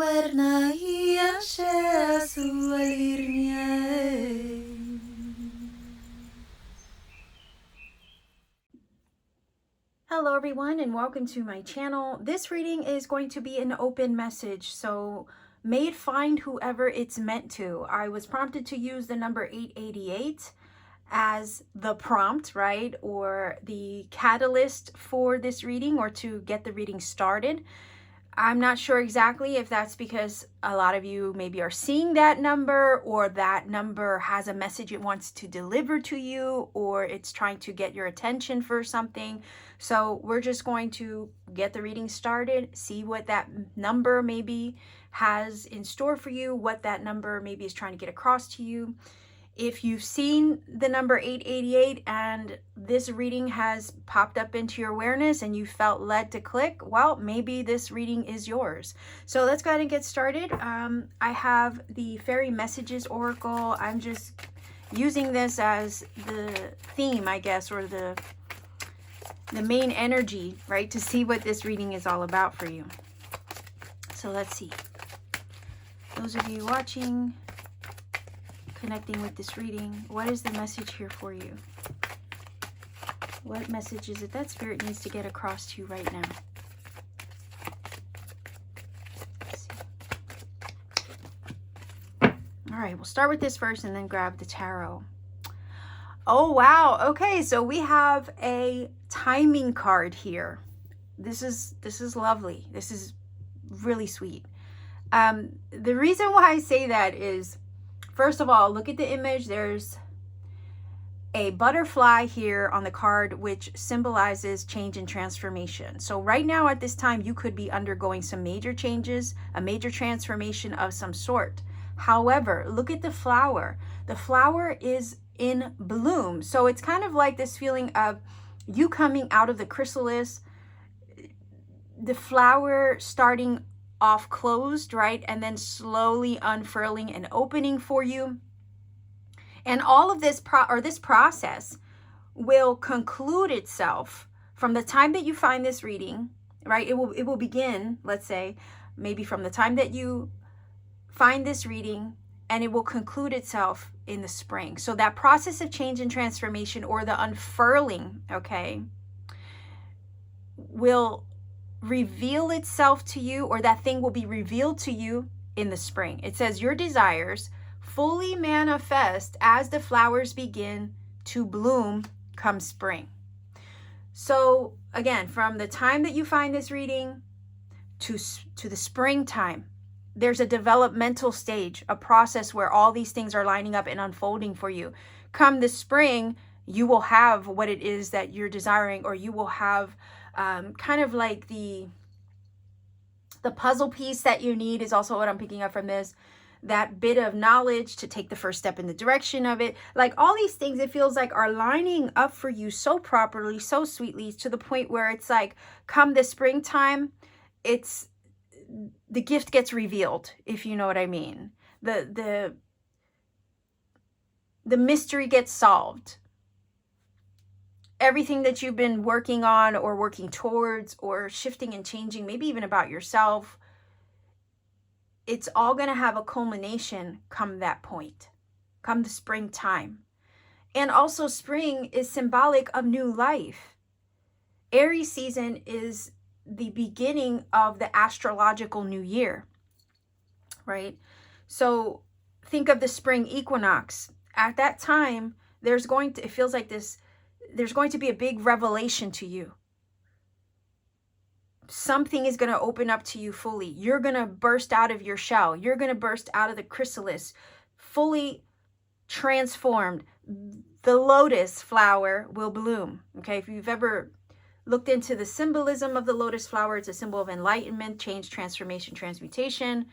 warnai su alirnya. Hello everyone and welcome to my channel. This reading is going to be an open message, so may it find whoever it's meant to. I was prompted to use the number 888 as the prompt, right, or the catalyst for this reading, or to get the reading started. I'm not sure exactly if that's because a lot of you maybe are seeing that number, or that number has a message it wants to deliver to you, or it's trying to get your attention for something. So we're just going to get the reading started, see what that number maybe has in store for you, what that number maybe is trying to get across to you. If you've seen the number 888 and this reading has popped up into your awareness and you felt led to click, well, maybe this reading is yours. So let's go ahead and get started. I have the Fairy Messages Oracle. I'm just using this as the theme, I guess, or the main energy, right, to see what this reading is all about for you. So let's see. Those of you watching, connecting with this reading, what is the message here for you? What message is it that Spirit needs to get across to you right now? Let's see. All right, we'll start with this first and then grab the tarot. Oh wow, okay, so we have a timing card here. This is lovely. This is really sweet. The reason why I say that is, first of all, look at the image. There's a butterfly here on the card, which symbolizes change and transformation. So right now at this time, you could be undergoing some major changes, a major transformation of some sort. However, look at the flower. The flower is in bloom. So it's kind of like this feeling of you coming out of the chrysalis, the flower starting off closed, right, and then slowly unfurling and opening for you. And all of this this process will conclude itself from the time that you find this reading, right? It will begin, let's say, maybe from the time that you find this reading, and it will conclude itself in the spring. So that process of change and transformation, or the unfurling, okay, will reveal itself to you, or that thing will be revealed to you in the spring. It says your desires fully manifest as the flowers begin to bloom come spring. So again, from the time that you find this reading to the springtime, there's a developmental stage, a process where all these things are lining up and unfolding for you. Come the spring, you will have what it is that you're desiring, or you will have kind of like the puzzle piece that you need, is also what I'm picking up from this. That bit of knowledge to take the first step in the direction of it. Like all these things, it feels like are lining up for you so properly, so sweetly, to the point where it's like, come the springtime, the gift gets revealed, if you know what I mean. The mystery gets solved. Everything that you've been working on or working towards or shifting and changing, maybe even about yourself, it's all going to have a culmination come that point, come the springtime. And also spring is symbolic of new life. Aries season is the beginning of the astrological new year, right? So think of the spring equinox. At that time, it feels like this, there's going to be a big revelation to you. Something is going to open up to you fully. You're going to burst out of your shell. You're going to burst out of the chrysalis, fully transformed. The lotus flower will bloom. Okay, if you've ever looked into the symbolism of the lotus flower, it's a symbol of enlightenment, change, transformation, transmutation.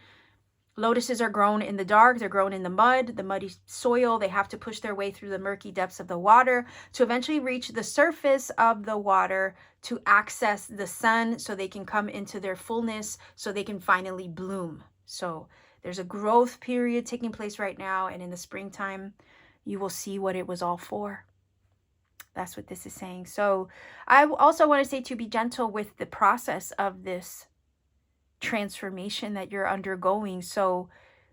Lotuses are grown in the dark. They're grown in the muddy soil. They have to push their way through the murky depths of the water to eventually reach the surface of the water to access the sun, so they can come into their fullness, so they can finally bloom. So there's a growth period taking place right now, and in the springtime, you will see what it was all for. That's what this is saying. So I also want to say to be gentle with the process of this transformation that you're undergoing so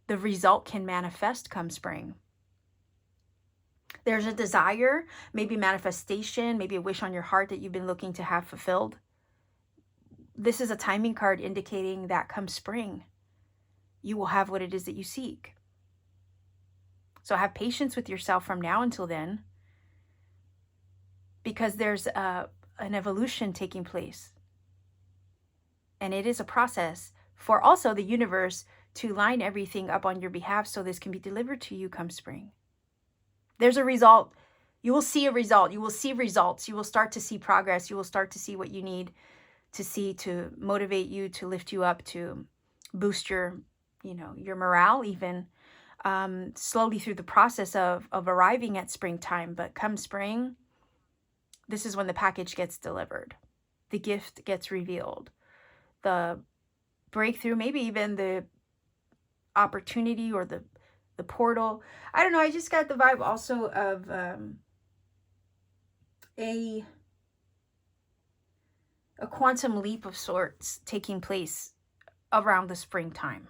the result can manifest come spring. There's a desire, maybe manifestation, maybe a wish on your heart that you've been looking to have fulfilled. This is a timing card indicating that come spring, you will have what it is that you seek. So have patience with yourself from now until then, because there's an evolution taking place. And it is a process for also the universe to line everything up on your behalf so this can be delivered to you come spring. There's a result. You will see a result. You will see results. You will start to see progress. You will start to see what you need to see to motivate you, to lift you up, to boost your, your morale even, slowly through the process of arriving at springtime. But come spring, this is when the package gets delivered. The gift gets revealed. The breakthrough, maybe even the opportunity or the portal. I don't know. I just got the vibe also of a quantum leap of sorts taking place around the springtime.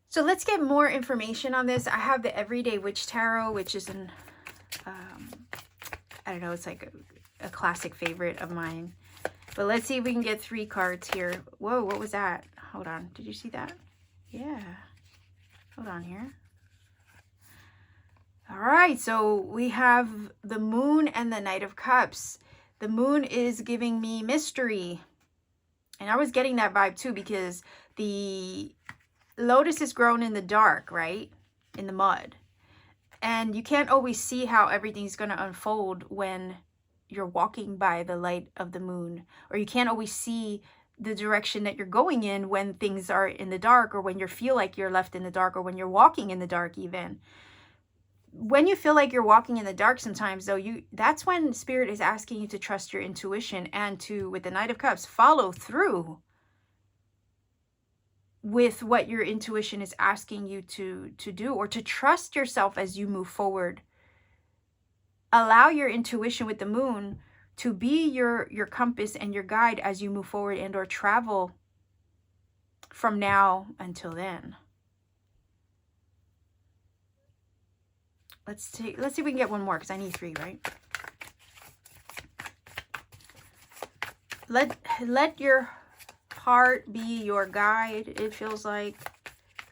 So let's get more information on this. I have the Everyday Witch Tarot, which is an, I don't know, it's like a classic favorite of mine. But let's see if we can get 3 cards here. Whoa, what was that? Hold on. Did you see that? Yeah. Hold on here. All right, so we have the Moon and the Knight of Cups. The Moon is giving me mystery. And I was getting that vibe too, because the lotus is grown in the dark, right? In the mud. And you can't always see how everything's going to unfold when you're walking by the light of the moon. Or you can't always see the direction that you're going in when things are in the dark, or when you feel like you're left in the dark, or when you're walking in the dark even. When you feel like you're walking in the dark sometimes, though, that's when Spirit is asking you to trust your intuition and to, with the Knight of Cups, follow through with what your intuition is asking you to do, or to trust yourself as you move forward. Allow your intuition with the Moon to be your compass and your guide as you move forward and or travel from now until then. Let's see if we can get one more, because I need 3, right? Let your heart be your guide, it feels like.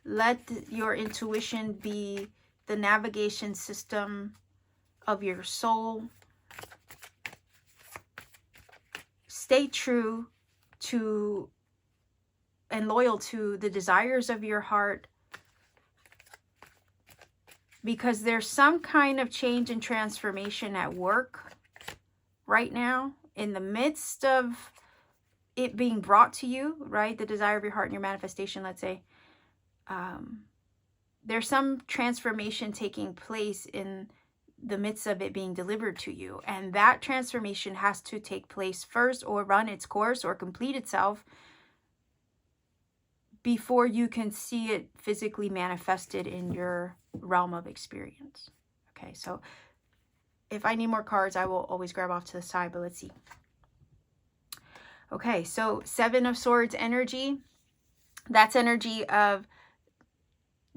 Let your intuition be the navigation system of your soul. Stay true to and loyal to the desires of your heart, because there's some kind of change and transformation at work right now, in the midst of it being brought to you, right? The desire of your heart and your manifestation, let's say. There's some transformation taking place in the midst of it being delivered to you. And that transformation has to take place first, or run its course, or complete itself, before you can see it physically manifested in your realm of experience. Okay, so if I need more cards, I will always grab off to the side, but let's see. Okay, so 7 of Swords energy. That's energy of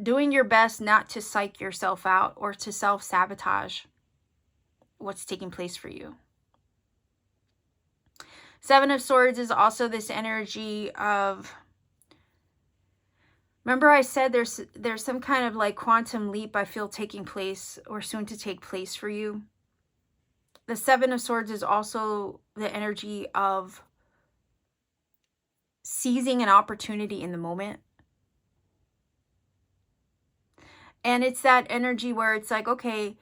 doing your best not to psych yourself out or to self-sabotage what's taking place for you. 7 of Swords is also this energy of, remember I said there's some kind of like quantum leap I feel taking place, or soon to take place for you. The 7 of Swords is also the energy of seizing an opportunity in the moment. And it's that energy where it's like, okay,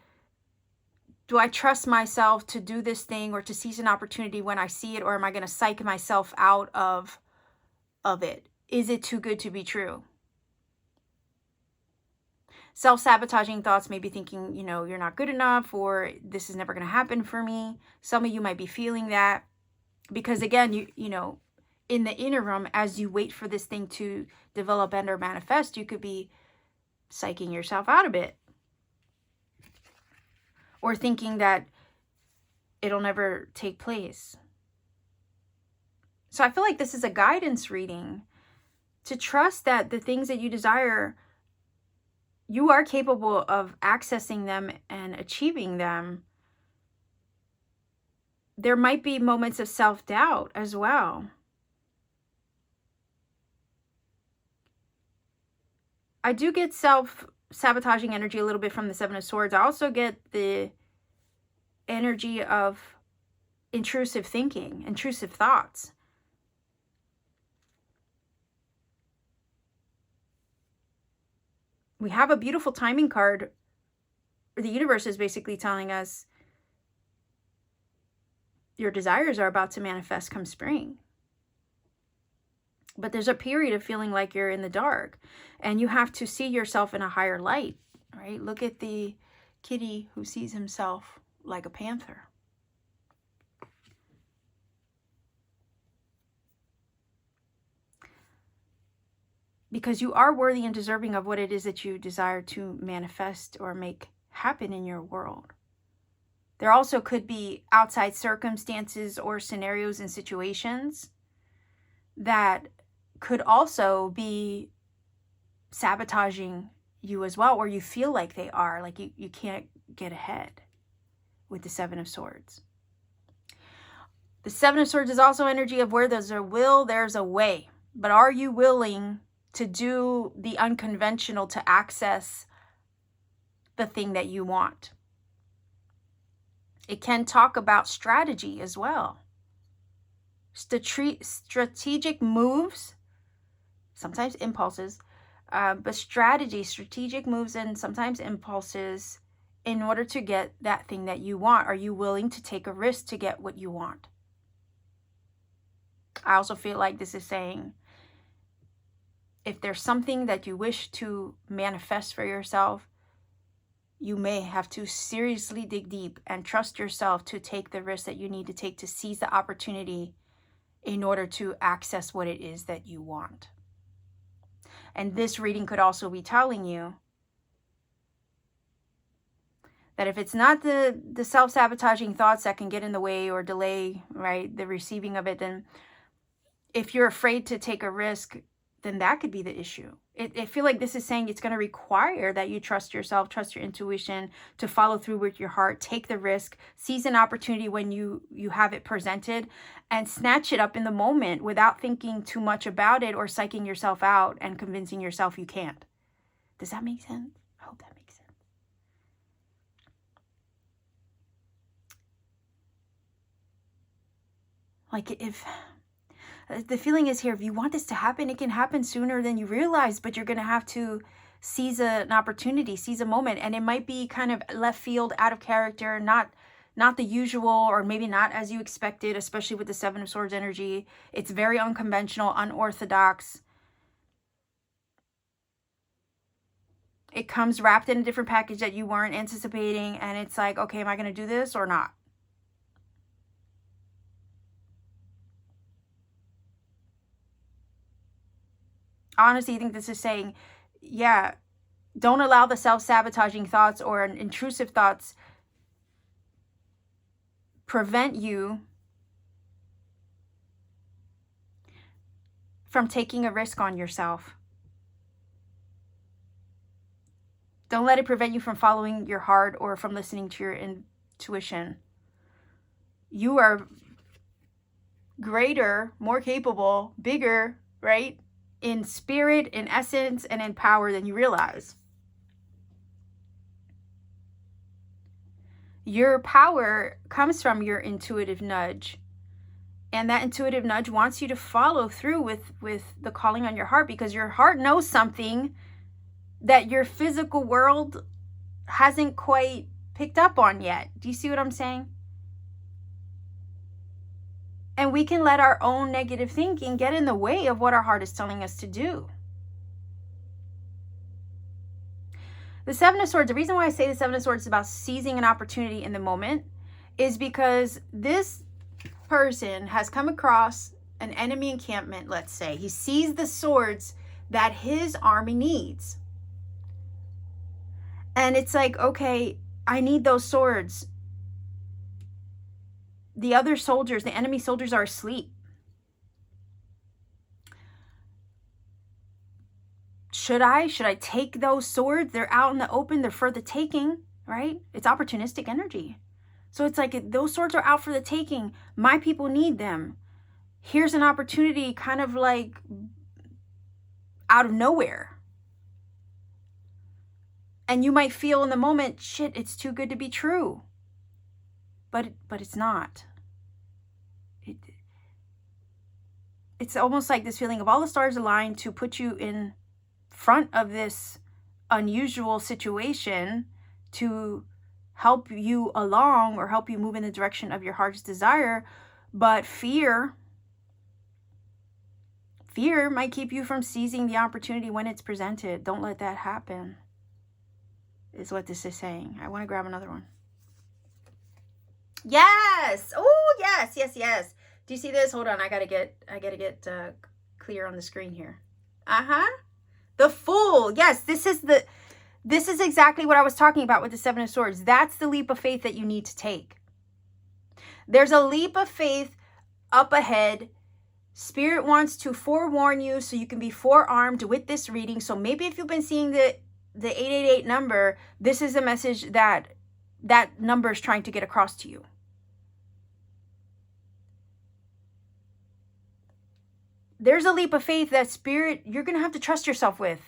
do I trust myself to do this thing or to seize an opportunity when I see it, or am I going to psych myself out of it? Is it too good to be true? Self-sabotaging thoughts, maybe thinking, you're not good enough, or this is never going to happen for me. Some of you might be feeling that, because again, you know, in the interim, as you wait for this thing to develop and or manifest, you could be psyching yourself out a bit, or thinking that it'll never take place. So I feel like this is a guidance reading to trust that the things that you desire, you are capable of accessing them and achieving them. There might be moments of self-doubt as well. I do get self-sabotaging energy a little bit from the Seven of Swords. I also get the energy of intrusive thinking, intrusive thoughts. We have a beautiful timing card. The universe is basically telling us your desires are about to manifest come spring. But there's a period of feeling like you're in the dark, and you have to see yourself in a higher light, right? Look at the kitty who sees himself like a panther. Because you are worthy and deserving of what it is that you desire to manifest or make happen in your world. There also could be outside circumstances or scenarios and situations that could also be sabotaging you as well, or you feel like they are, like you can't get ahead with the Seven of Swords. The Seven of Swords is also energy of where there's a will, there's a way. But are you willing to do the unconventional to access the thing that you want? It can talk about strategy as well. Strategic moves, sometimes impulses, but strategic moves and sometimes impulses in order to get that thing that you want. Are you willing to take a risk to get what you want? I also feel like this is saying, if there's something that you wish to manifest for yourself, you may have to seriously dig deep and trust yourself to take the risk that you need to take to seize the opportunity in order to access what it is that you want. And this reading could also be telling you that if it's not the self-sabotaging thoughts that can get in the way or delay, right, the receiving of it, then if you're afraid to take a risk, then that could be the issue. I feel like this is saying it's going to require that you trust yourself, trust your intuition, to follow through with your heart, take the risk, seize an opportunity when you have it presented, and snatch it up in the moment without thinking too much about it or psyching yourself out and convincing yourself you can't. Does that make sense? I hope that makes sense. Like, if the feeling is here, if you want this to happen, it can happen sooner than you realize, but you're going to have to seize an opportunity, seize a moment. And it might be kind of left field, out of character, not the usual, or maybe not as you expected, especially with the Seven of Swords energy. It's very unconventional, unorthodox. It comes wrapped in a different package that you weren't anticipating. And it's like, okay, am I going to do this or not? Honestly, I think this is saying, yeah, don't allow the self-sabotaging thoughts or intrusive thoughts prevent you from taking a risk on yourself. Don't let it prevent you from following your heart or from listening to your intuition. You are greater, more capable, bigger, right? In spirit, in essence, and in power than you realize. Your power comes from your intuitive nudge. And that intuitive nudge wants you to follow through with the calling on your heart, because your heart knows something that your physical world hasn't quite picked up on yet. Do you see what I'm saying? And we can let our own negative thinking get in the way of what our heart is telling us to do. The Seven of Swords, the reason why I say the Seven of Swords is about seizing an opportunity in the moment is because this person has come across an enemy encampment, let's say. He sees the swords that his army needs. And it's like, okay, I need those swords. The other soldiers, the enemy soldiers, are asleep. Should I take those swords? They're out in the open. They're for the taking, right? It's opportunistic energy. So it's like those swords are out for the taking. My people need them. Here's an opportunity kind of like out of nowhere. And you might feel in the moment, shit, it's too good to be true. But it's not. It's almost like this feeling of all the stars aligned to put you in front of this unusual situation to help you along or help you move in the direction of your heart's desire. But fear might keep you from seizing the opportunity when it's presented. Don't let that happen, is what this is saying. I want to grab another one. Yes. Oh, yes. Do you see this? Hold on. I gotta get clear on the screen here. The Fool. Yes, this is exactly what I was talking about with the Seven of Swords. That's the leap of faith that you need to take. There's a leap of faith up ahead. Spirit wants to forewarn you so you can be forearmed with this reading. So maybe if you've been seeing the 888 number, this is a message that number is trying to get across to you. There's a leap of faith that Spirit, you're going to have to trust yourself with.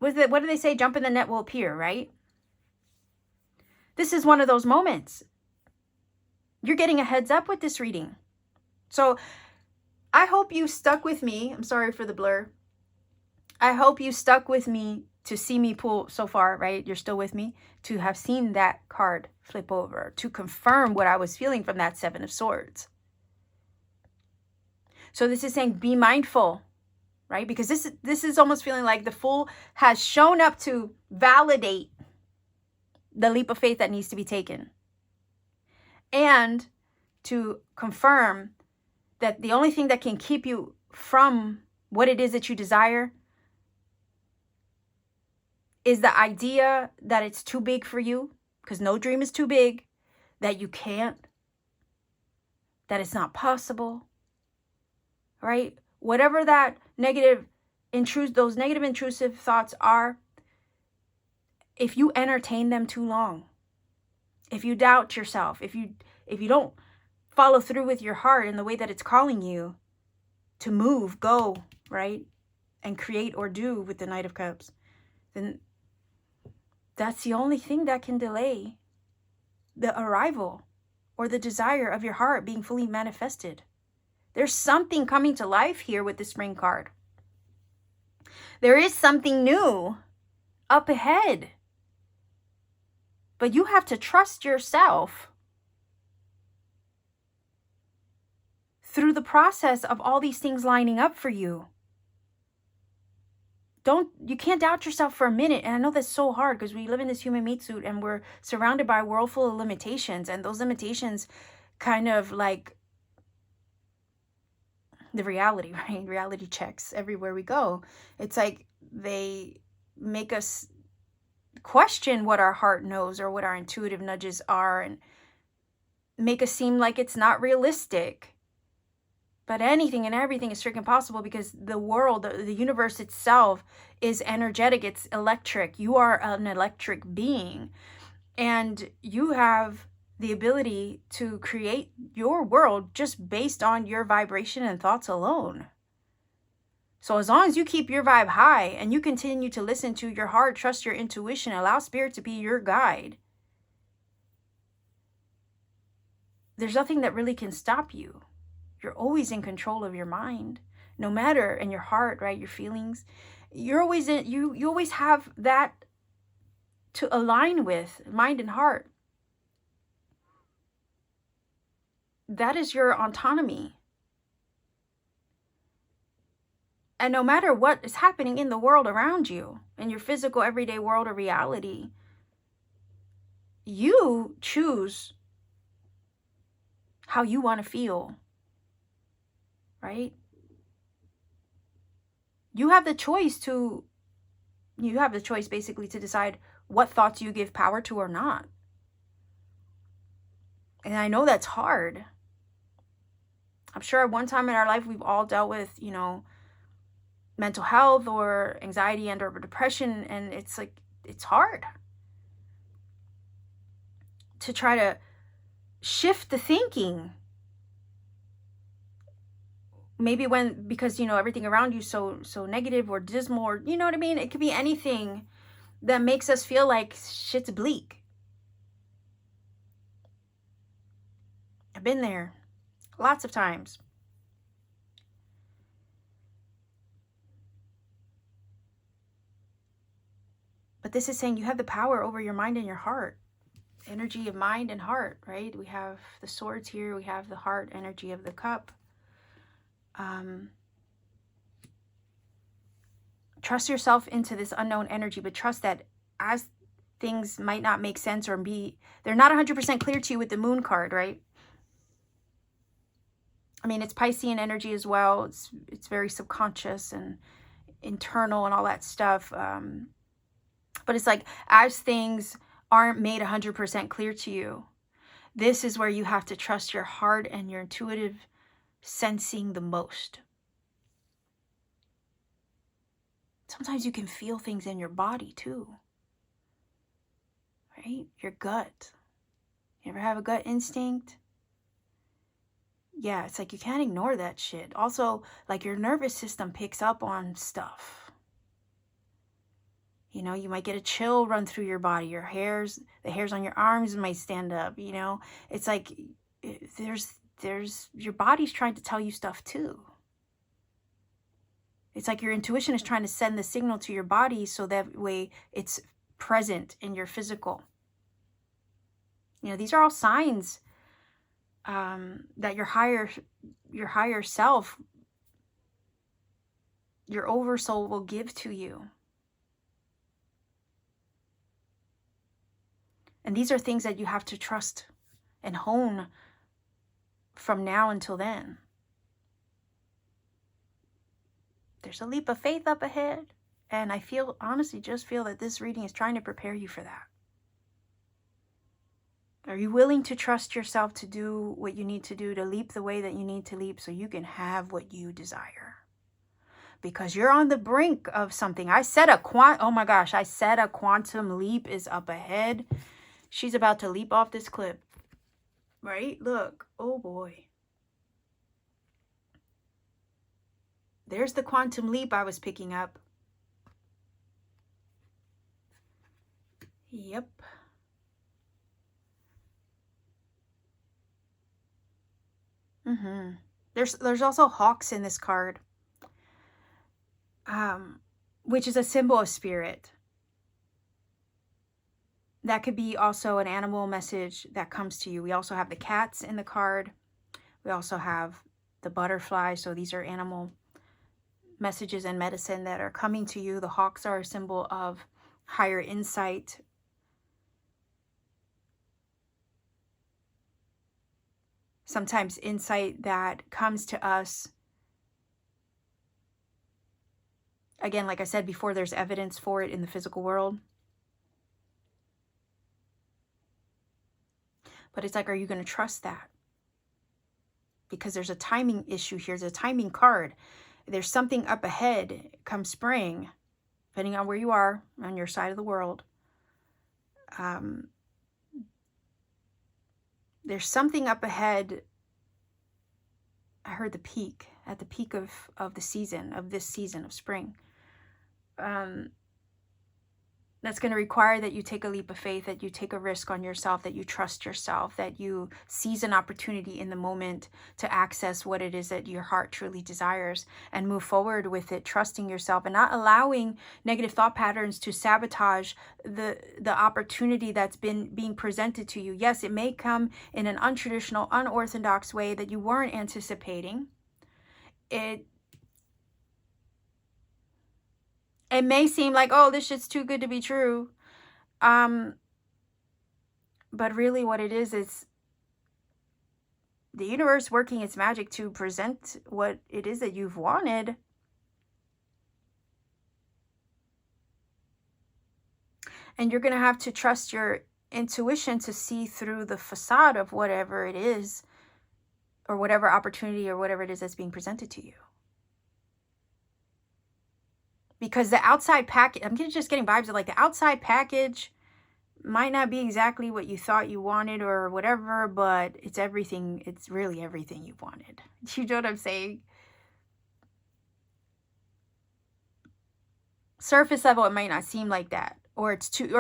What do they say? Jump in the net will appear, right? This is one of those moments. You're getting a heads up with this reading. So I hope you stuck with me. I'm sorry for the blur. I hope you stuck with me to see me pull so far, right? You're still with me, to have seen that card flip over, to confirm what I was feeling from that Seven of Swords. So this is saying be mindful, right? Because this is almost feeling like the Fool has shown up to validate the leap of faith that needs to be taken. And to confirm that the only thing that can keep you from what it is that you desire is the idea that it's too big for you, because no dream is too big, that you can't, that it's not possible, right? Whatever that those negative intrusive thoughts are, if you entertain them too long, if you doubt yourself, if you don't follow through with your heart in the way that it's calling you to move, go, right, and create or do with the Knight of Cups, then that's the only thing that can delay the arrival or the desire of your heart being fully manifested. There's something coming to life here with the Spring card. There is something new up ahead. But you have to trust yourself through the process of all these things lining up for you. You can't doubt yourself for a minute. And I know that's so hard because we live in this human meat suit and we're surrounded by a world full of limitations. And those limitations kind of like the reality, right? Reality checks everywhere we go. It's like they make us question what our heart knows or what our intuitive nudges are and make us seem like it's not realistic. But anything and everything is freaking possible because the world, the universe itself is energetic. It's electric. You are an electric being. And you have the ability to create your world just based on your vibration and thoughts alone. So as long as you keep your vibe high and you continue to listen to your heart, trust your intuition, allow Spirit to be your guide, there's nothing that really can stop you. You're always in control of your mind, no matter, in your heart, right? Your feelings. You're always you always have that to align with, mind and heart. That is your autonomy. And no matter what is happening in the world around you, in your physical, everyday world or reality, you choose how you want to feel. Right? You have the choice basically to decide what thoughts you give power to or not. And I know that's hard. I'm sure at one time in our life, we've all dealt with, you know, mental health or anxiety and or depression. And it's like, it's hard to try to shift the thinking. Maybe because, you know, everything around you so negative or dismal, or, you know what I mean? It could be anything that makes us feel like shit's bleak. I've been there lots of times. But this is saying you have the power over your mind and your heart. Energy of mind and heart, right? We have the swords here. We have the heart energy of the cup. Trust yourself into this unknown energy, but trust that as things might not make sense or they're not 100% clear to you with the moon card, right? I mean, it's Piscean energy as well. It's very subconscious and internal and all that stuff. But it's like, as things aren't made 100% clear to you, this is where you have to trust your heart and your intuitive sensing the most. Sometimes you can feel things in your body too, right? Your gut. You ever have a gut instinct? Yeah, it's like you can't ignore that shit. Also, like your nervous system picks up on stuff. You know, you might get a chill run through your body. The hairs on your arms might stand up, you know. It's like there's your body's trying to tell you stuff too. It's like your intuition is trying to send the signal to your body so that way it's present in your physical. You know, these are all signs that your higher self, your oversoul will give to you. And these are things that you have to trust and hone from now until then. There's a leap of faith up ahead. And I honestly just feel that this reading is trying to prepare you for that. Are you willing to trust yourself to do what you need to do, to leap the way that you need to leap so you can have what you desire? Because you're on the brink of something. I said a quantum leap is up ahead. She's about to leap off this cliff. Right? Look. Oh boy. There's the quantum leap I was picking up. Yep. There's also hawks in this card, which is a symbol of spirit. That could be also an animal message that comes to you. We also have the cats in the card. We also have the butterfly. So these are animal messages and medicine that are coming to you. The hawks are a symbol of higher insight. Sometimes insight that comes to us, again, like I said before, there's evidence for it in the physical world. But it's like, are you going to trust that? Because there's a timing issue here. There's a timing card. There's something up ahead come spring, depending on where you are on your side of the world. There's something up ahead. I heard the peak, at the peak of this season of spring. That's going to require that you take a leap of faith, that you take a risk on yourself, that you trust yourself, that you seize an opportunity in the moment to access what it is that your heart truly desires and move forward with it, trusting yourself and not allowing negative thought patterns to sabotage the opportunity that's being presented to you. Yes, it may come in an untraditional, unorthodox way that you weren't anticipating. It may seem like, oh, this shit's too good to be true. But really what it is the universe working its magic to present what it is that you've wanted. And you're going to have to trust your intuition to see through the facade of whatever it is or whatever opportunity or whatever it is that's being presented to you. Because the outside package, I'm just getting vibes of like the outside package might not be exactly what you thought you wanted or whatever, but it's everything. It's really everything you wanted. You know what I'm saying? Surface level, it might not seem like that, or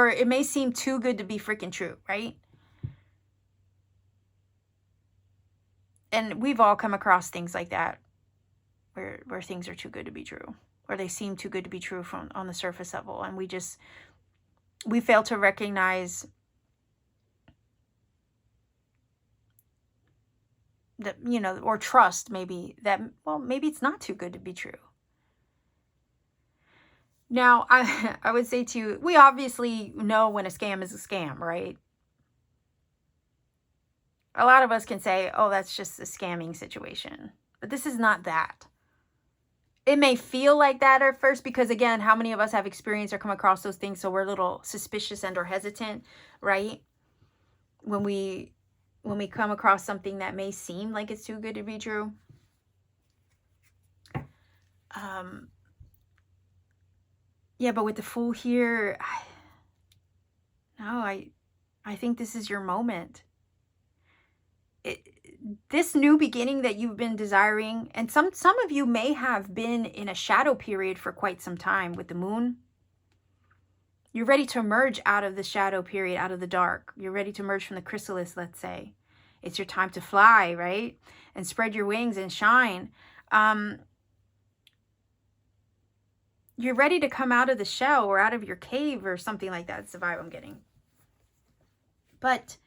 it may seem too good to be freaking true, right? And we've all come across things like that, where things are too good to be true, or they seem too good to be true from on the surface level, and we fail to recognize that, you know, or trust maybe that, well, maybe it's not too good to be true. Now, I would say to you, we obviously know when a scam is a scam, right? A lot of us can say, oh, that's just a scamming situation. But this is not that. It may feel like that at first because, again, how many of us have experienced or come across those things, so we're a little suspicious and or hesitant, right? When we come across something that may seem like it's too good to be true. Yeah, but with the Fool here, I think this is your moment. This new beginning that you've been desiring, and some of you may have been in a shadow period for quite some time with the moon. You're ready to emerge out of the shadow period, out of the dark. You're ready to emerge from the chrysalis, let's say. It's your time to fly, right? And spread your wings and shine. You're ready to come out of the shell or out of your cave or something like that. That's the vibe I'm getting. But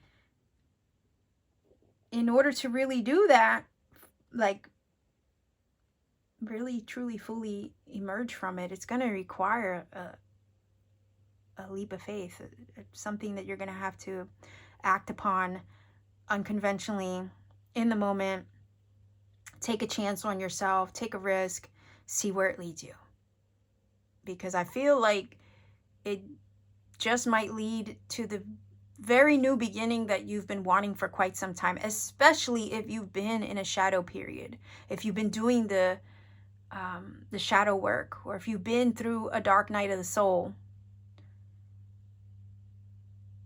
in order to really do that, like really, truly, fully emerge from it, it's going to require a leap of faith, something that you're going to have to act upon unconventionally in the moment. Take a chance on yourself, take a risk, see where it leads you. Because I feel like it just might lead to the very new beginning that you've been wanting for quite some time, especially if you've been in a shadow period, if you've been doing the shadow work, or if you've been through a dark night of the soul.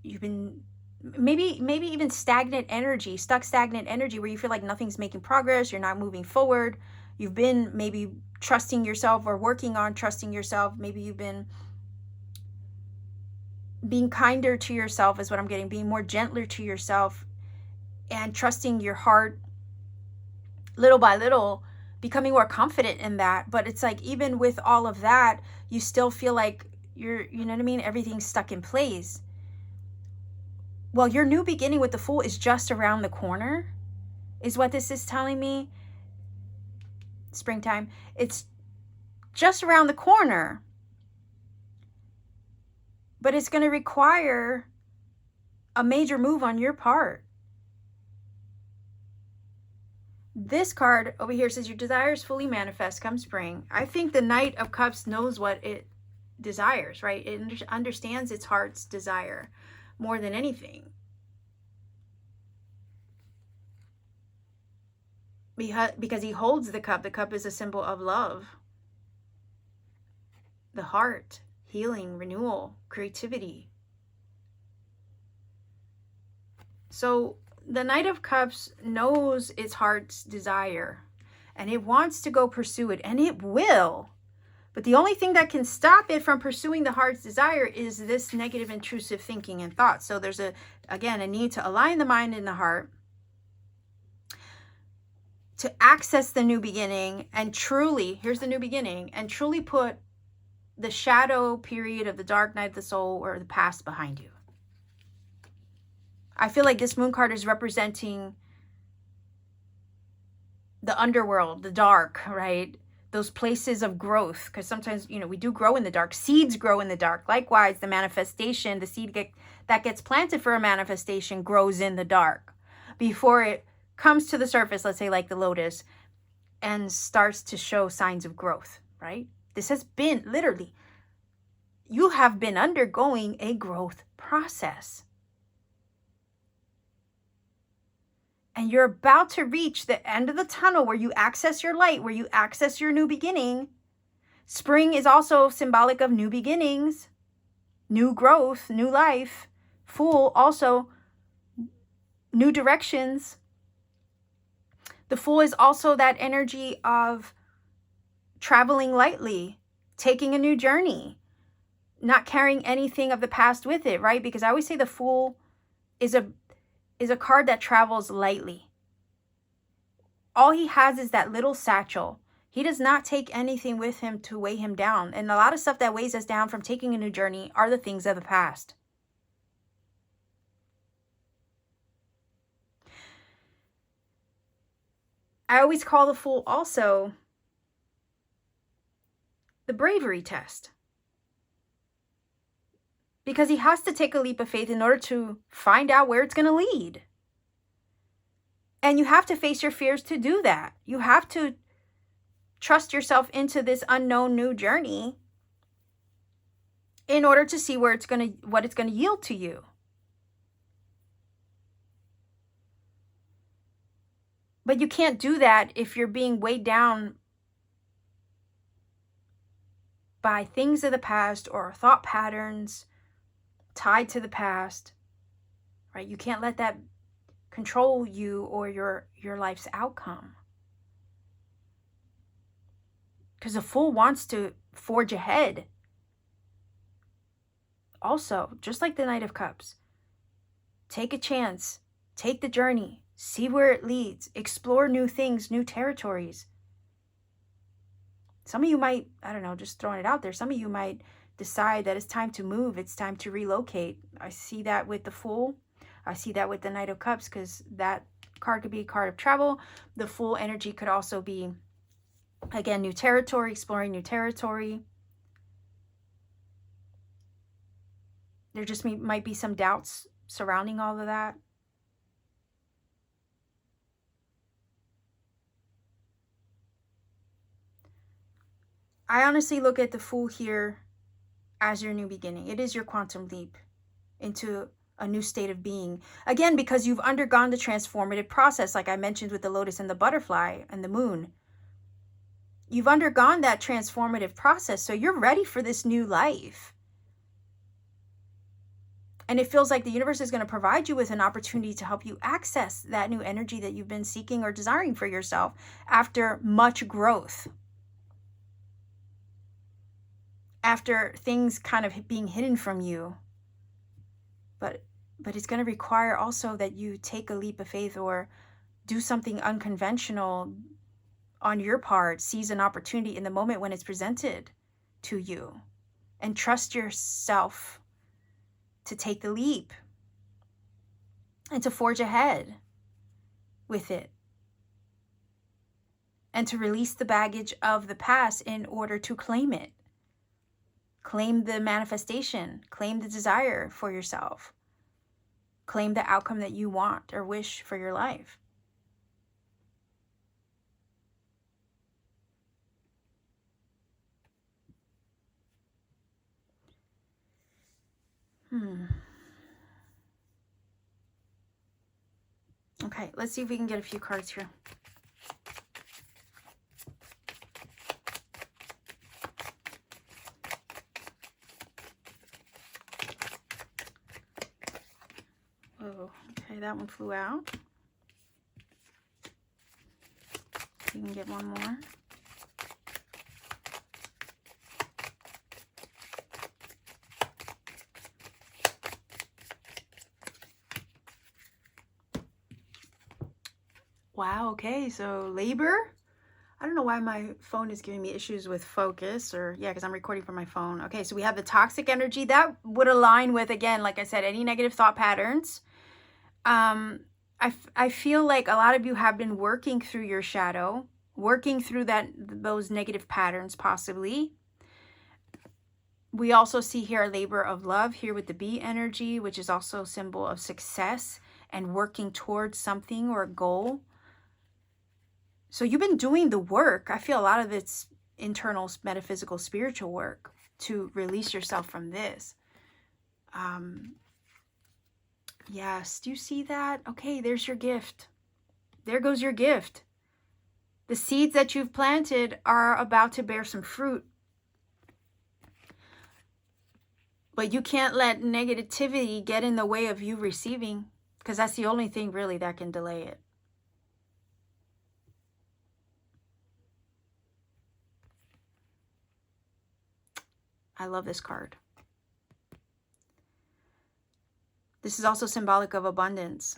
You've been maybe even stuck stagnant energy where you feel like nothing's making progress, you're not moving forward. You've been maybe trusting yourself or working on trusting yourself. Maybe you've been being kinder to yourself is what I'm getting, being more gentler to yourself and trusting your heart little by little, becoming more confident in that. But it's like, even with all of that, you still feel like you know what I mean? Everything's stuck in place. Well, your new beginning with the Fool is just around the corner, is what this is telling me. Springtime. It's just around the corner. But it's going to require a major move on your part. This card over here says your desires fully manifest come spring. I think the Knight of Cups knows what it desires, right? It understands its heart's desire more than anything. Because he holds the cup. The cup is a symbol of love. The heart, healing, renewal, creativity. So the Knight of Cups knows its heart's desire, and it wants to go pursue it, and it will. But the only thing that can stop it from pursuing the heart's desire is this negative, intrusive thinking and thoughts. So there's again, a need to align the mind and the heart to access the new beginning and truly, here's the new beginning, and truly put the shadow period of the dark night of the soul or the past behind you. I feel like this moon card is representing the underworld, the dark, right? Those places of growth, because sometimes, you know, we do grow in the dark. Seeds grow in the dark. Likewise, the manifestation, the seed that gets planted for a manifestation grows in the dark before it comes to the surface, let's say like the lotus, and starts to show signs of growth, right? This has been literally, you have been undergoing a growth process. and you're about to reach the end of the tunnel where you access your light, where you access your new beginning. Spring is also symbolic of new beginnings, new growth, new life. Fool, also new directions. The Fool is also that energy of traveling lightly, taking a new journey, not carrying anything of the past with it, right? Because I always say the Fool is a card that travels lightly. All he has is that little satchel. He does not take anything with him to weigh him down. And a lot of stuff that weighs us down from taking a new journey are the things of the past. I always call the Fool also the bravery test, because he has to take a leap of faith in order to find out where it's going to lead. And you have to face your fears to do that. You have to trust yourself into this unknown new journey in order to see what it's going to yield to you. But you can't do that if you're being weighed down by things of the past or thought patterns tied to the past, right? You can't let that control you or your life's outcome. Because the Fool wants to forge ahead. Also, just like the Knight of Cups, take a chance, take the journey, see where it leads, explore new things, new territories. Some of you might, I don't know, just throwing it out there, some of you might decide that it's time to move, it's time to relocate. I see that with the Fool. I see that with the Knight of Cups, because that card could be a card of travel. The Fool energy could also be, again, new territory, exploring new territory. There just might be some doubts surrounding all of that. I honestly look at the Fool here as your new beginning. It is your quantum leap into a new state of being. Again, because you've undergone the transformative process, like I mentioned with the lotus and the butterfly and the moon. You've undergone that transformative process, so you're ready for this new life. And it feels like the universe is going to provide you with an opportunity to help you access that new energy that you've been seeking or desiring for yourself after much growth. After things kind of being hidden from you. But it's going to require also that you take a leap of faith or do something unconventional on your part, seize an opportunity in the moment when it's presented to you, and trust yourself to take the leap and to forge ahead with it, and to release the baggage of the past in order to claim it. Claim the manifestation, claim the desire for yourself, claim the outcome that you want or wish for your life. Okay, let's see if we can get a few cards here. Oh, okay, that one flew out. You can get one more. Wow, okay, so labor. I don't know why my phone is giving me issues with focus, or yeah, because I'm recording from my phone. Okay, so we have the toxic energy. That would align with, again, like I said, any negative thought patterns. I feel like a lot of you have been working through your shadow, working through those negative patterns possibly. We also see here a labor of love here with the bee energy, which is also a symbol of success and working towards something or a goal. So you've been doing the work. I feel a lot of it's internal, metaphysical, spiritual work to release yourself from this. Yes, do you see that? Okay, there's your gift. There goes your gift. The seeds that you've planted are about to bear some fruit. But you can't let negativity get in the way of you receiving, because that's the only thing really that can delay it. I love this card. This is also symbolic of abundance.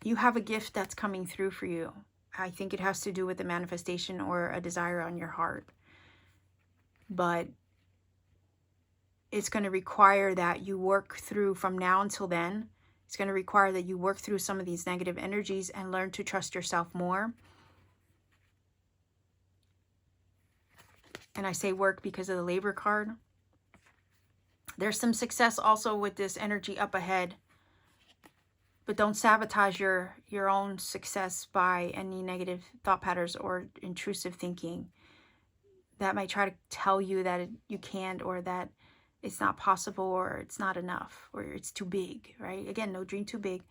You have a gift that's coming through for you. I think it has to do with the manifestation or a desire on your heart. But it's going to require that you work through, from now until then, it's going to require that you work through some of these negative energies and learn to trust yourself more. And I say work because of the labor card. There's some success also with this energy up ahead. But don't sabotage your own success by any negative thought patterns or intrusive thinking that might try to tell you that you can't, or that it's not possible, or it's not enough, or it's too big, right? Again, no dream too big.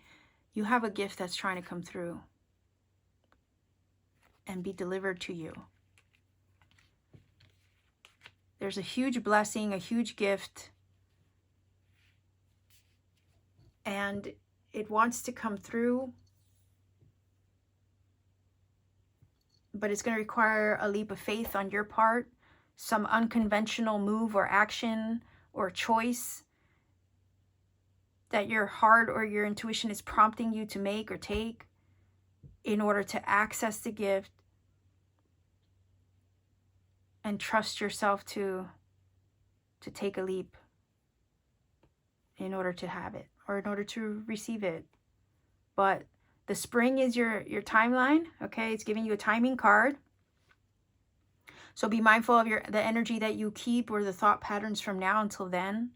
You have a gift that's trying to come through and be delivered to you. There's a huge blessing, a huge gift, and it wants to come through, but it's going to require a leap of faith on your part, some unconventional move or action or choice that your heart or your intuition is prompting you to make or take in order to access the gift and trust yourself to take a leap in order to have it, or in order to receive it. But the spring is your timeline, okay? It's giving you a timing card. So be mindful of the energy that you keep, or the thought patterns from now until then.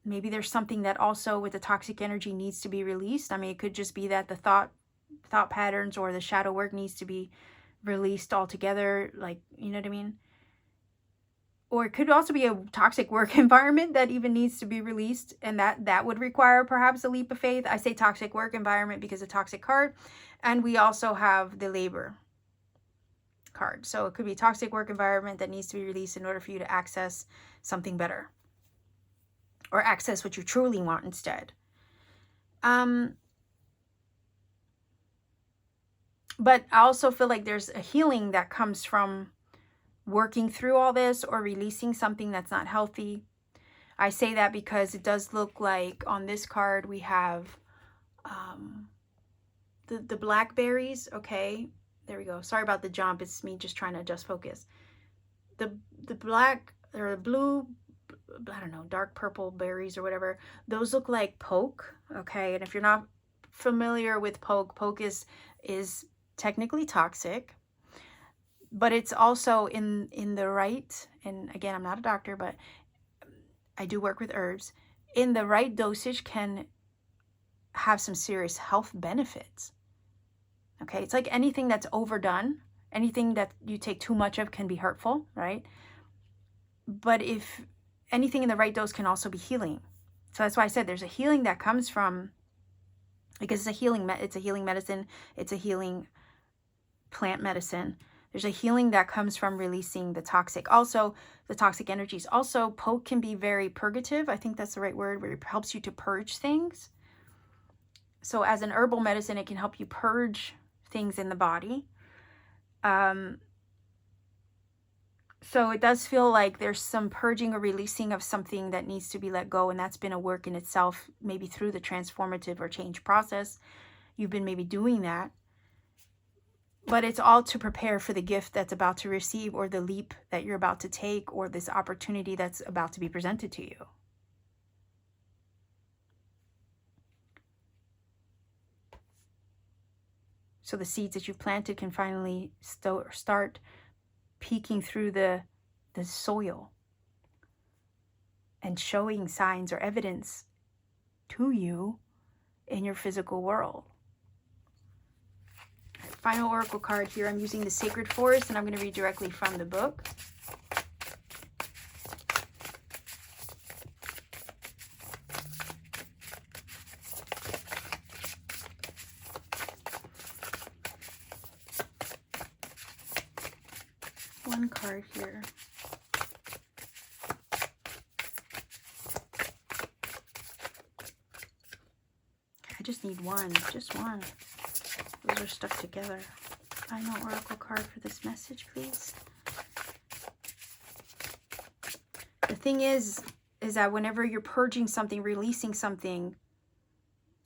Maybe there's something that also with the toxic energy needs to be released. I mean, it could just be that the thought patterns or the shadow work needs to be released altogether, like, you know what I mean? Or it could also be a toxic work environment that even needs to be released, and that would require perhaps a leap of faith. I say toxic work environment because of toxic card, and we also have the labor card. So it could be a toxic work environment that needs to be released in order for you to access something better, or access what you truly want instead. But I also feel like there's a healing that comes from working through all this, or releasing something that's not healthy. I say that because it does look like on this card we have the blackberries. Okay, there we go. Sorry about the jump. It's me just trying to adjust focus. The black or blue, I don't know, dark purple berries or whatever, those look like poke. Okay, and if you're not familiar with poke is technically toxic. But it's also in the right, and again, I'm not a doctor, but I do work with herbs, in the right dosage can have some serious health benefits. Okay, it's like anything that's overdone, anything that you take too much of can be hurtful, right? But if anything in the right dose can also be healing. So that's why I said there's a healing that comes from, because it's a healing medicine, it's a healing plant medicine. There's a healing that comes from releasing the toxic. Also, the toxic energies. Also, poke can be very purgative. I think that's the right word, where it helps you to purge things. So as an herbal medicine, it can help you purge things in the body. So it does feel like there's some purging or releasing of something that needs to be let go. And that's been a work in itself, maybe through the transformative or change process. You've been maybe doing that. But it's all to prepare for the gift that's about to receive, or the leap that you're about to take, or this opportunity that's about to be presented to you. So the seeds that you've planted can finally start peeking through the soil and showing signs or evidence to you in your physical world. Final oracle card here. I'm using the Sacred Forest, and I'm going to read directly from the book. one card here. I just need one, just one. Those are stuck together. Final oracle card for this message, please. The thing is that whenever you're purging something, releasing something,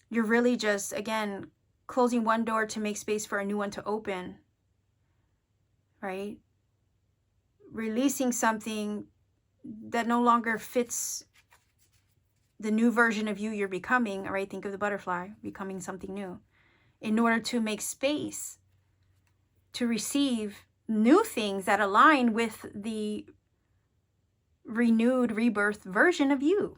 you're really just, again, closing one door to make space for a new one to open, right? Releasing something that no longer fits the new version of you you're becoming, right? Think of the butterfly, becoming something new, in order to make space to receive new things that align with the renewed rebirth version of you.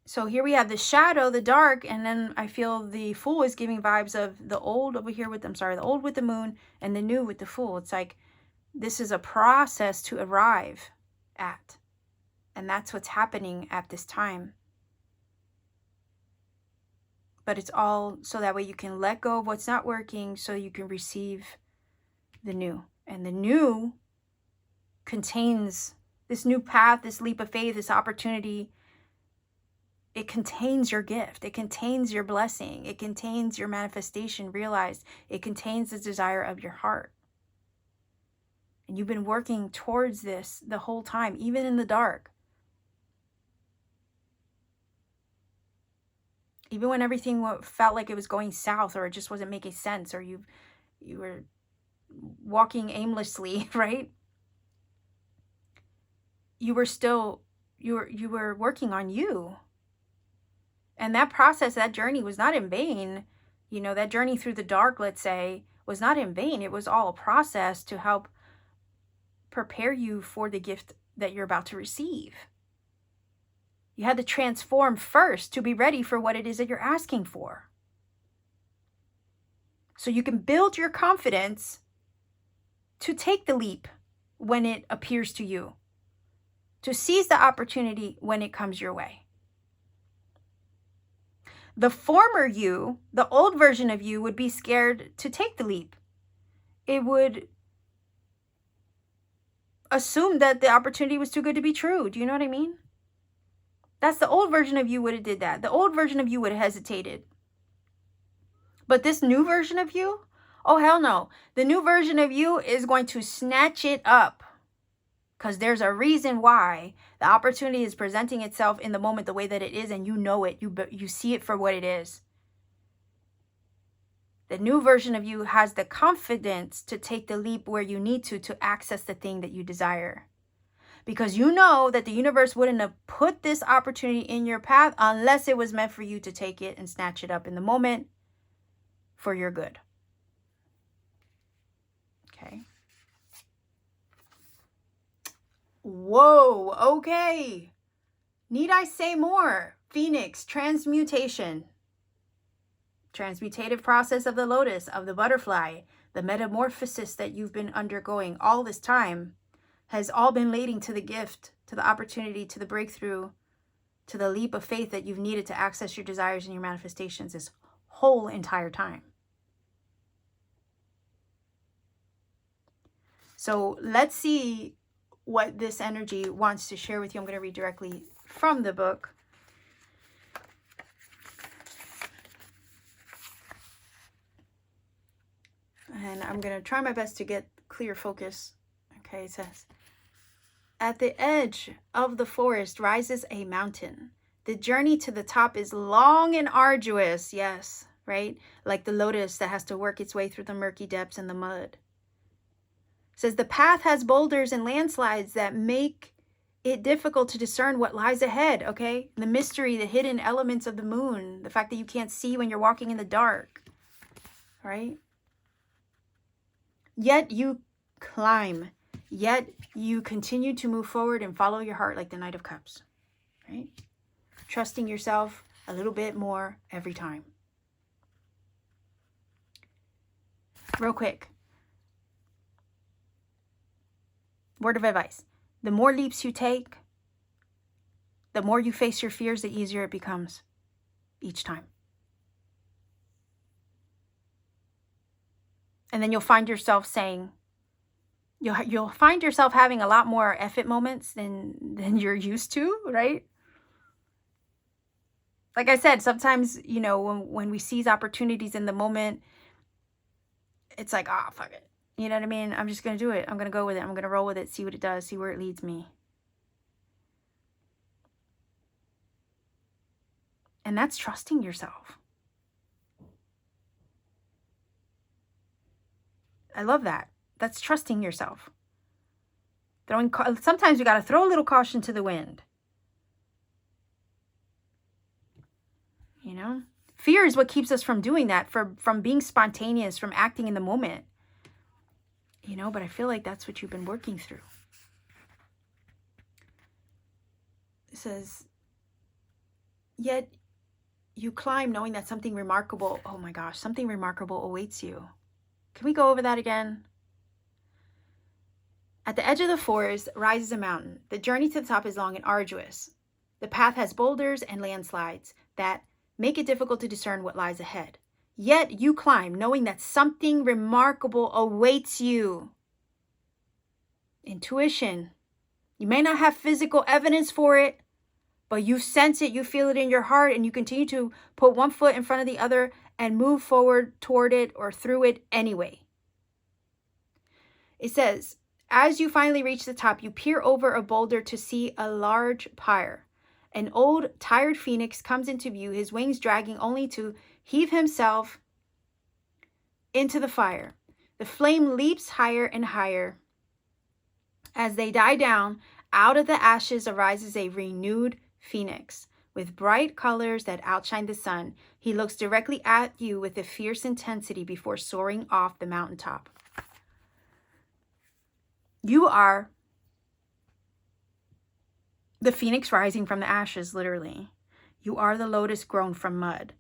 So here we have the shadow, the dark, and then I feel the Fool is giving vibes of the old over here with, the old with the moon and the new with the Fool. It's like this is a process to arrive at. And that's what's happening at this time. But it's all so that way you can let go of what's not working so you can receive the new. And the new contains this new path, this leap of faith, this opportunity. It contains your gift. It contains your blessing. It contains your manifestation realized. It contains the desire of your heart. And you've been working towards this the whole time, even in the dark. Even when everything felt like it was going south, or it just wasn't making sense, or you were walking aimlessly, right? You were working on you. And that process, that journey was not in vain. You know, that journey through the dark, let's say, was not in vain. It was all a process to help prepare you for the gift that you're about to receive. You had to transform first to be ready for what it is that you're asking for. So you can build your confidence to take the leap when it appears to you, to seize the opportunity when it comes your way. The former you, the old version of you, would be scared to take the leap. It would assume that the opportunity was too good to be true. Do you know what I mean? That's the old version of you would have did that. The old version of you would have hesitated. But this new version of you, oh hell no. The new version of you is going to snatch it up. Because there's a reason why the opportunity is presenting itself in the moment the way that it is, and you know it. You see it for what it is. The new version of you has the confidence to take the leap where you need to access the thing that you desire. Because you know that the universe wouldn't have put this opportunity in your path unless it was meant for you to take it and snatch it up in the moment for your good. Okay. Whoa, okay. Need I say more? Phoenix, transmutation. Transmutative process of the lotus, of the butterfly, the metamorphosis that you've been undergoing all this time has all been leading to the gift, to the opportunity, to the breakthrough, to the leap of faith that you've needed to access your desires and your manifestations this whole entire time. So let's see what this energy wants to share with you. I'm going to read directly from the book. And I'm going to try my best to get clear focus. Okay, it says, at the edge of the forest rises a mountain. The journey to the top is long and arduous. Yes, right? Like the lotus that has to work its way through the murky depths and the mud. It says the path has boulders and landslides that make it difficult to discern what lies ahead, okay? The mystery, the hidden elements of the moon, the fact that you can't see when you're walking in the dark, right? Yet you climb. Yet you continue to move forward and follow your heart like the Knight of Cups, right? Trusting yourself a little bit more every time. Real quick. Word of advice. The more leaps you take, the more you face your fears, the easier it becomes each time. And then you'll find yourself saying, you'll find yourself having a lot more F it moments than you're used to, right? Like I said, sometimes, you know, when we seize opportunities in the moment, it's like, ah, fuck it. You know what I mean? I'm just going to do it. I'm going to go with it. I'm going to roll with it, see what it does, see where it leads me. And that's trusting yourself. I love that. That's trusting yourself. Sometimes you got to throw a little caution to the wind. You know? Fear is what keeps us from doing that, from being spontaneous, from acting in the moment. You know, but I feel like that's what you've been working through. It says, yet you climb knowing that something remarkable, oh my gosh, something remarkable awaits you. Can we go over that again? At the edge of the forest rises a mountain. The journey to the top is long and arduous. The path has boulders and landslides that make it difficult to discern what lies ahead. Yet you climb knowing that something remarkable awaits you. Intuition. You may not have physical evidence for it, but you sense it, you feel it in your heart, and you continue to put one foot in front of the other and move forward toward it or through it anyway. It says, as you finally reach the top, you peer over a boulder to see a large pyre. An old, tired phoenix comes into view, his wings dragging only to heave himself into the fire. The flame leaps higher and higher. As they die down, out of the ashes arises a renewed phoenix. With bright colors that outshine the sun, he looks directly at you with a fierce intensity before soaring off the mountaintop. You are the phoenix rising from the ashes, literally. You are the lotus grown from mud.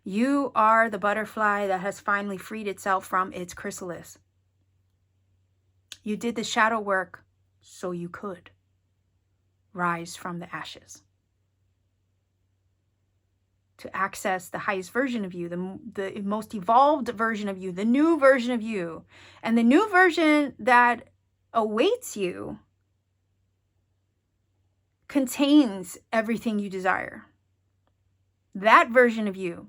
You are the butterfly that has finally freed itself from its chrysalis. You did the shadow work so you could rise from the ashes. To access the highest version of you, the most evolved version of you, the new version of you. And the new version that awaits you contains everything you desire. That version of you,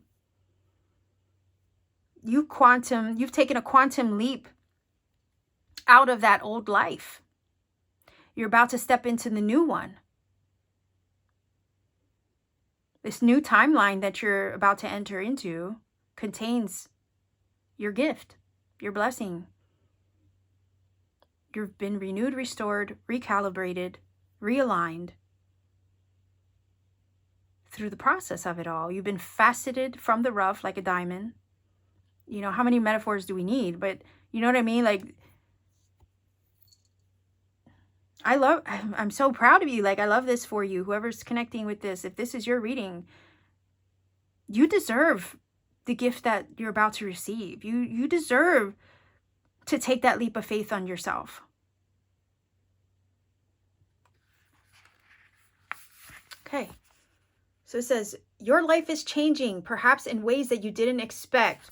you've taken a quantum leap out of that old life. You're about to step into the new one. This new timeline that you're about to enter into contains your gift, your blessing. You've been renewed, restored, recalibrated, realigned through the process of it all. You've been faceted from the rough like a diamond. You know, how many metaphors do we need? But you know what I mean? Like, I'm so proud of you. Like, I love this for you. Whoever's connecting with this, if this is your reading, you deserve the gift that you're about to receive. You deserve to take that leap of faith on yourself. Okay. So it says, your life is changing, perhaps in ways that you didn't expect.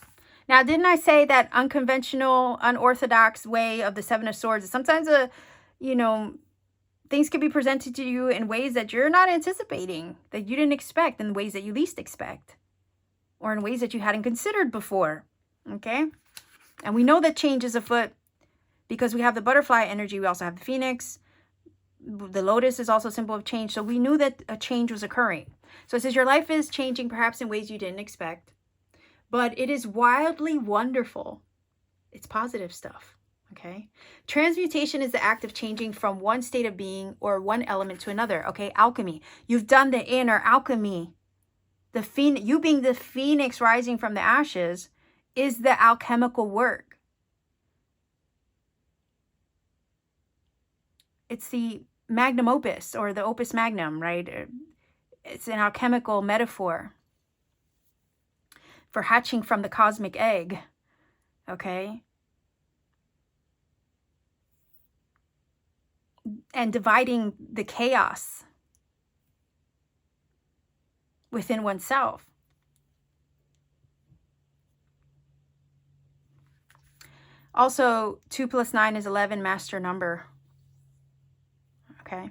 Now, didn't I say that unconventional, unorthodox way of the Seven of Swords is sometimes things can be presented to you in ways that you're not anticipating, that you didn't expect, in ways that you least expect, or in ways that you hadn't considered before, okay? And we know that change is afoot because we have the butterfly energy. We also have the phoenix. The lotus is also a symbol of change. So we knew that a change was occurring. So it says your life is changing perhaps in ways you didn't expect, but it is wildly wonderful. It's positive stuff, okay? Transmutation is the act of changing from one state of being or one element to another, okay? Alchemy. You've done the inner alchemy. You being the phoenix rising from the ashes is the alchemical work. It's the magnum opus, or the opus magnum, right? It's an alchemical metaphor for hatching from the cosmic egg, okay? And dividing the chaos within oneself. Also, 2 plus 9 is 11, master number. Okay.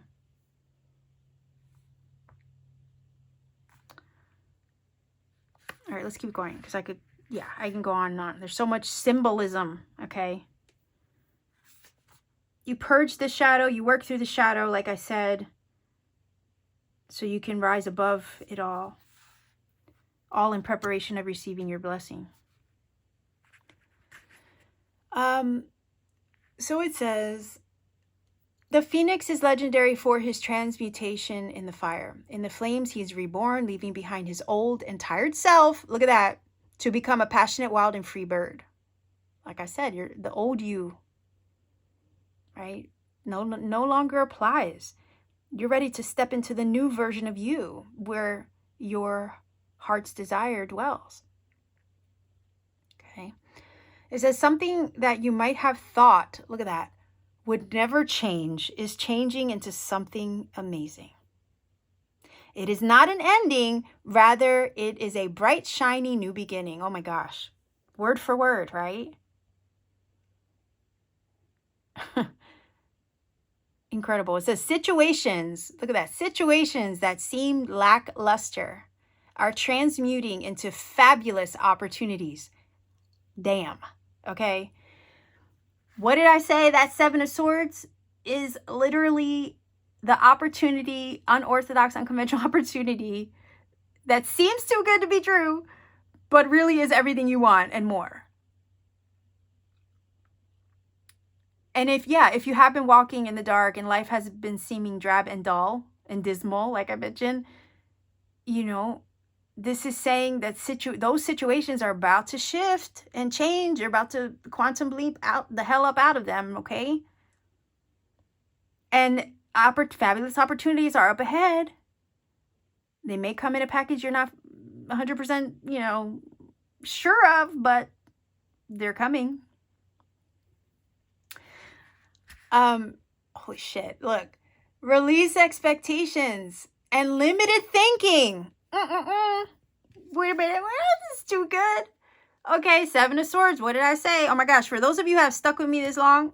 All right, let's keep going because I can go on and on. There's so much symbolism, okay? You purge the shadow, you work through the shadow, like I said, so you can rise above it all in preparation of receiving your blessing. So it says, the phoenix is legendary for his transmutation in the fire. In the flames, he is reborn, leaving behind his old and tired self, look at that, to become a passionate, wild, and free bird. Like I said, you're the old you, right? No longer applies. You're ready to step into the new version of you, where your heart's desire dwells. Okay. It says something that you might have thought, look at that, would never change is changing into something amazing. It is not an ending, rather it is a bright, shiny new beginning. Oh my gosh. Word for word, right? Incredible. It says situations, look at that, situations that seemed lackluster are transmuting into fabulous opportunities. Damn. Okay. What did I say? That 7 of Swords is literally the opportunity, unorthodox, unconventional opportunity that seems too good to be true, but really is everything you want and more. And if you have been walking in the dark and life has been seeming drab and dull and dismal, like I mentioned, you know, this is saying that those situations are about to shift and change. You're about to quantum leap out the hell up out of them, okay? And fabulous opportunities are up ahead. They may come in a package you're not 100%, sure of, but they're coming. Holy shit, look. Release expectations and limited thinking. Wait a minute, this is too good. Okay, 7 of Swords, what did I say? Oh my gosh, for those of you who have stuck with me this long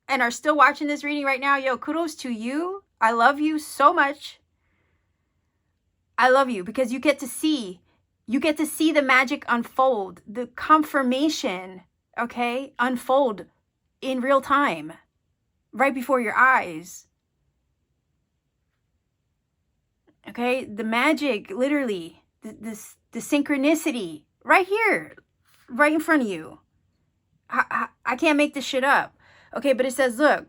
and are still watching this reading right now, yo, kudos to you. I love you so much. I love you because you get to see the magic unfold, the confirmation, okay, unfold in real time, right before your eyes. Okay, the magic, literally, the synchronicity, right here, right in front of you. I can't make this shit up. Okay, but it says, look,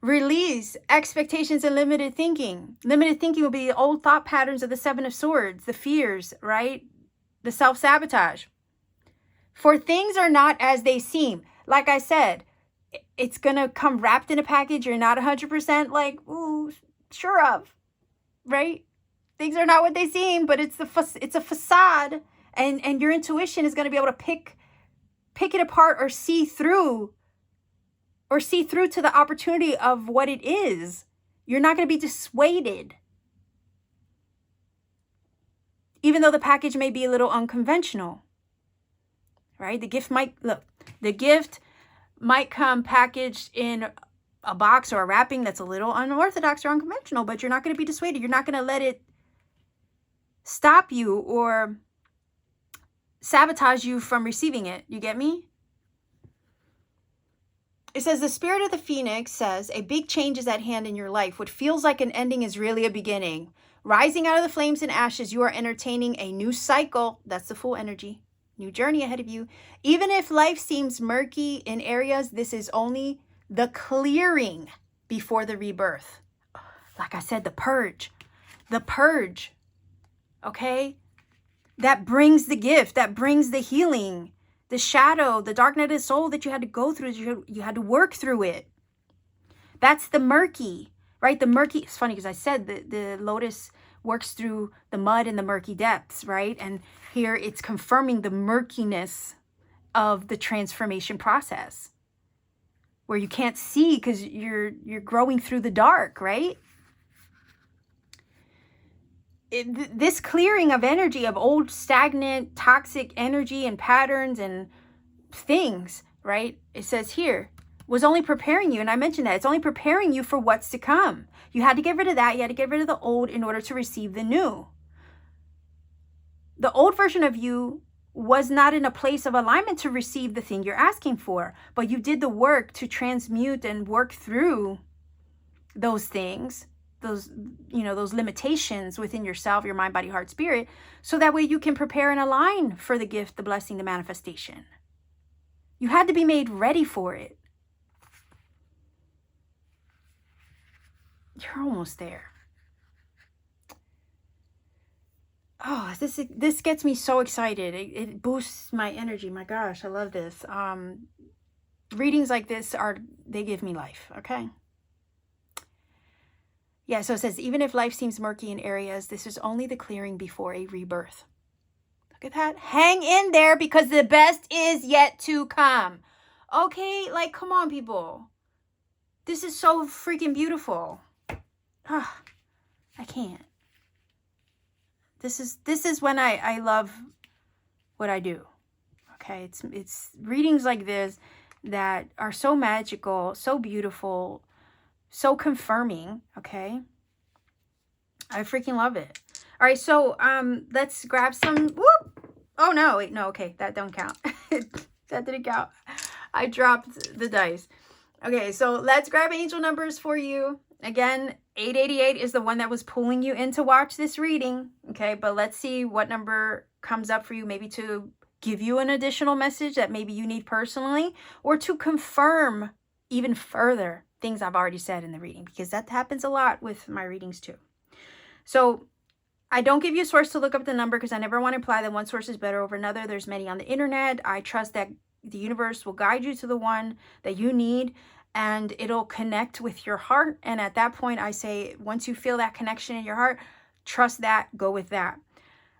release expectations and limited thinking. Limited thinking will be the old thought patterns of the 7 of Swords, the fears, right? The self-sabotage. For things are not as they seem. Like I said, it's going to come wrapped in a package you're not 100% like, ooh, sure of, right? Things are not what they seem, but it's a facade, and your intuition is going to be able to pick it apart or see through to the opportunity of what it is. You're not going to be dissuaded. Even though the package may be a little unconventional, right? The gift might come packaged in a box or a wrapping that's a little unorthodox or unconventional, but you're not going to be dissuaded. You're not going to let it stop you or sabotage you from receiving it. You get me? It says, the spirit of the phoenix says, a big change is at hand in your life. What feels like an ending is really a beginning. Rising out of the flames and ashes, you are entertaining a new cycle. That's the full energy. New journey ahead of you. Even if life seems murky in areas, this is only the clearing before the rebirth. Like I said, the purge. The purge. Okay? That brings the gift. That brings the healing. The shadow, the dark night of the soul that you had to go through, you had to work through it. That's the murky, right? The murky, it's funny because I said the lotus works through the mud and the murky depths, right? And here it's confirming the murkiness of the transformation process where you can't see because you're growing through the dark, right? This clearing of energy, of old, stagnant, toxic energy and patterns and things, right? It says here, was only preparing you. And I mentioned that. It's only preparing you for what's to come. You had to get rid of that. You had to get rid of the old in order to receive the new. The old version of you was not in a place of alignment to receive the thing you're asking for, but you did the work to transmute and work through those things, those, you know, those limitations within yourself, your mind, body, heart, spirit, so that way you can prepare and align for the gift, the blessing, the manifestation. You had to be made ready for it. You're almost there. Oh, this gets me so excited. It boosts my energy. My gosh, I love this. Readings like this they give me life, okay? Yeah, so it says, even if life seems murky in areas, this is only the clearing before a rebirth. Look at that. Hang in there because the best is yet to come. Okay, like, come on, people. This is so freaking beautiful. Ah, I can't. This is when I love what I do. Okay, it's readings like this that are so magical, so beautiful, so confirming. Okay, I freaking love it. All right, so let's grab some. Whoop! Oh no, wait, no. Okay, that don't count. That didn't count. I dropped the dice. Okay, so let's grab angel numbers for you. Again, 888 is the one that was pulling you in to watch this reading. Okay, but let's see what number comes up for you, maybe to give you an additional message that maybe you need personally, or to confirm even further things I've already said in the reading, because that happens a lot with my readings too. So I don't give you a source to look up the number because I never want to imply that one source is better over another. There's many on the internet. I trust that the universe will guide you to the one that you need, and it'll connect with your heart. And at that point, I say, once you feel that connection in your heart, trust that, go with that.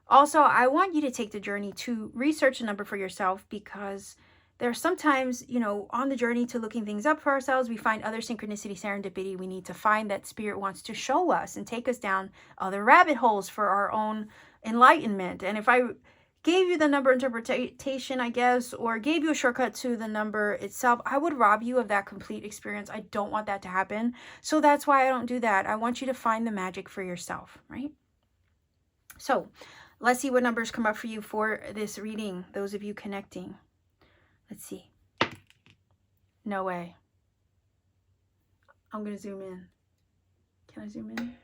Also, I want you to take the journey to research a number for yourself, because there's sometimes, you know, on the journey to looking things up for ourselves, we find other synchronicity, serendipity. We need to find that spirit wants to show us and take us down other rabbit holes for our own enlightenment. And if I gave you the number interpretation, I guess, or gave you a shortcut to the number itself, I would rob you of that complete experience. I don't want that to happen. So that's why I don't do that. I want you to find the magic for yourself, right? So let's see what numbers come up for you for this reading. Those of you connecting. Let's see. No way. I'm going to zoom in. Can I zoom in?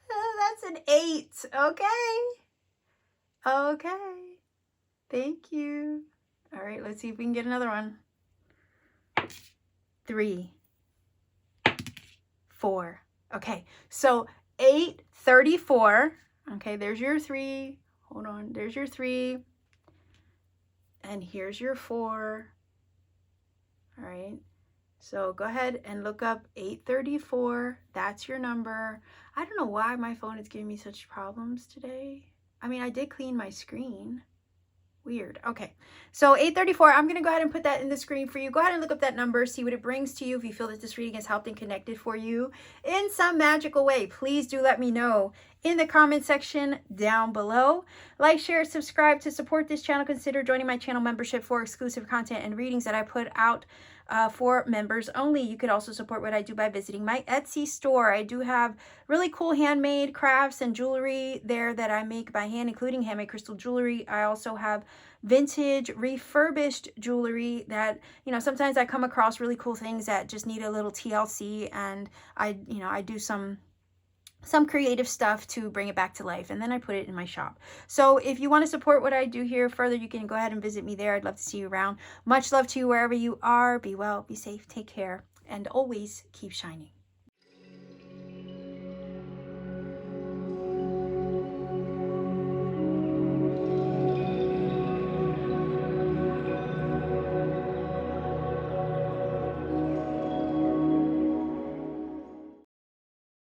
That's an 8. Okay. Okay. Thank you. All right, let's see if we can get another one. 3, 4. Okay, so 834. Okay, there's your 3. Hold on. There's your 3. And here's your 4. All right. So go ahead and look up 834. That's your number. I don't know why my phone is giving me such problems today. I mean, I did clean my screen. Weird. Okay. So 834, I'm going to go ahead and put that in the screen for you. Go ahead and look up that number, see what it brings to you. If you feel that this reading has helped and connected for you in some magical way, please do let me know in the comment section down below. Like, share, subscribe to support this channel. Consider joining my channel membership for exclusive content and readings that I put out for members only. You could also support what I do by visiting my Etsy store. I do have really cool handmade crafts and jewelry there that I make by hand, including handmade crystal jewelry. I also have vintage refurbished jewelry that, you know, sometimes I come across really cool things that just need a little TLC, and I do some creative stuff to bring it back to life, and then I put it in my shop. So if you want to support what I do here further, you can go ahead and visit me there. I'd love to see you around. Much love to you wherever you are. Be well, be safe, take care, and always keep shining.